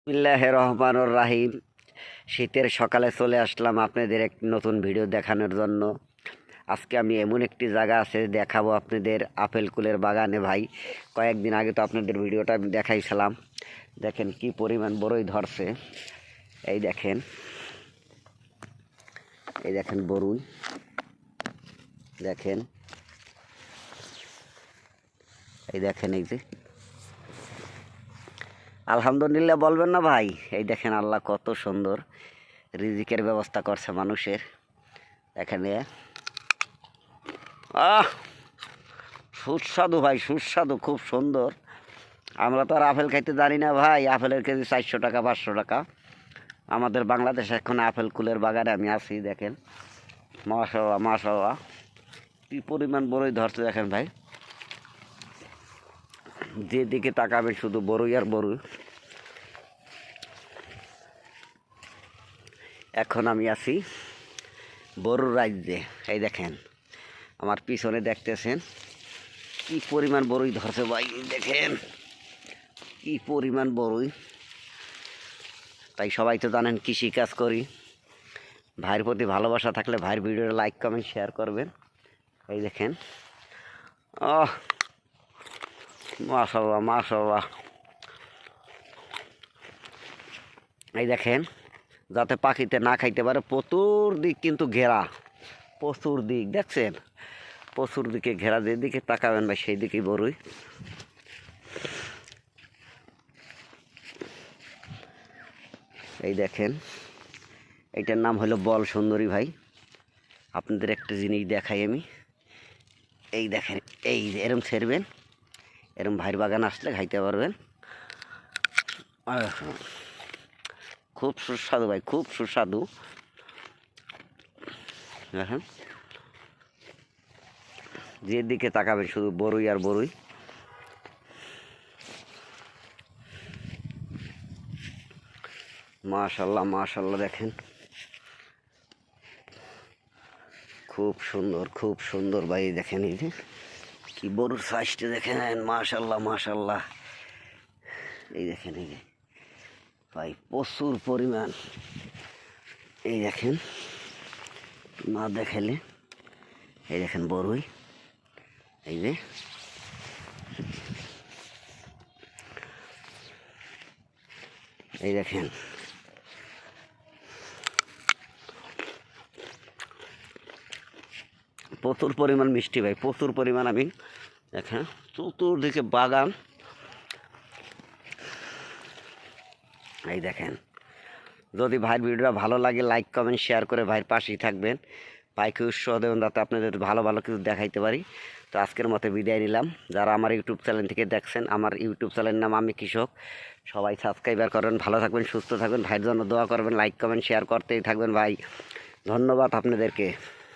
বিসমিল্লাহির রহমানির রাহিম। শীতের সকালে চলে আসলাম আপনাদের এক নতুন ভিডিও দেখানোর জন্য। আজকে আমি এমন একটি জায়গা আছে দেখাবো আপনাদের, আপেল কুলের বাগানে ভাই। কয়েকদিন আগে তো আপনাদের ভিডিওটা আমি দেখাইছিলাম। দেখেন কি পরিমাণ বড়ই ধরছে। এই দেখেন, এই দেখেন বড়ই, দেখেন, এই দেখেন, এই যে আলহামদুলিল্লাহ বলবেন না ভাই। এই দেখেন আল্লাহ কত সুন্দর রিজিকের ব্যবস্থা করছে মানুষের। এখানে সুস্বাদু ভাই, সুস্বাদু, খুব সুন্দর। আমরা তো আর আপেল খাইতে জানি না ভাই। আপেলের কেজি 400 টাকা, 500 টাকা। আমাদের বাংলাদেশে এখন আপেল কুলের বাগানে আমি আছি। দেখেন মাশাআল্লাহ, মাশাআল্লাহ, কি পরিমাণ বড়ই ধরছে দেখেন ভাই। যেদিকে তাকাবেন শুধু বড়ই আর বড়ই। এখন আমি আছি বড়ুর রাজ্যে। এই দেখেন আমার পিছনে দেখতেছেন কি পরিমাণ বড়ই ধরছে ভাই। দেখেন কি পরিমাণ বড়ই। তাই সবাই তো জানেন কৃষি কাজ করি। ভাইয়ের প্রতি ভালোবাসা থাকলে ভাইয়ের ভিডিওটা লাইক কমেন্ট শেয়ার করবেন। এই দেখেন, মাশাআল্লাহ, মাশাআল্লাহ। এই দেখেন, যাতে পাখিতে না খাইতে পারে চতুর্দিক কিন্তু ঘেরা, প্রচুর দিক দেখছেন, প্রচুর দিকে ঘেরা। যেদিকে তাকাবেন ভাই সেই দিকেই বড়ই। এই দেখেন, এইটার নাম হলো বল সুন্দরী ভাই। আপনাদের একটা জিনিস দেখাই আমি। এই দেখেন, এই যে এরম ছেড়বেন, এরম ভাইয়ের বাগান আসলে খাইতে পারবেন। খুব সুস্বাদু ভাই, খুব সুস্বাদু। দেখেন যেদিকে তাকাবেন শুধু বড়ই আর বড়ই। মাশাআল্লাহ, মাশাআল্লাহ, দেখেন খুব সুন্দর, খুব সুন্দর ভাই। দেখেন এই যে কি বড়ুর সাইজটা দেখেন, মাশাআল্লাহ, মাশাআল্লাহ। এই দেখেন, এই যে ভাই প্রচুর পরিমাণ। এই দেখেন না দেখাইলে, এই দেখেন বড়ই। এই যে এই দেখেন প্রচুর পরিমাণ মিষ্টি ভাই, প্রচুর পরিমাণ। আমি দেখেন চতুর্দিকে বাগান। এই দেখেন, যদি ভাইয়ের ভিডিওটা ভালো লাগে লাইক কমেন্ট শেয়ার করে ভাইয়ের পাশেই থাকবেন। ভাইকে উৎসাহ দেবেন যাতে আপনাদের ভালো ভালো কিছু দেখাইতে পারি। তো আজকের মতো বিদায় নিলাম। যারা আমার ইউটিউব চ্যানেল থেকে দেখছেন, আমার ইউটিউব চ্যানেলের নাম আমি কৃষক। সবাই সাবস্ক্রাইবার করবেন। ভালো থাকবেন, সুস্থ থাকবেন, ভাইয়ের জন্য দোয়া করবেন, লাইক কমেন্ট শেয়ার করতেই থাকবেন ভাই। ধন্যবাদ আপনাদেরকে।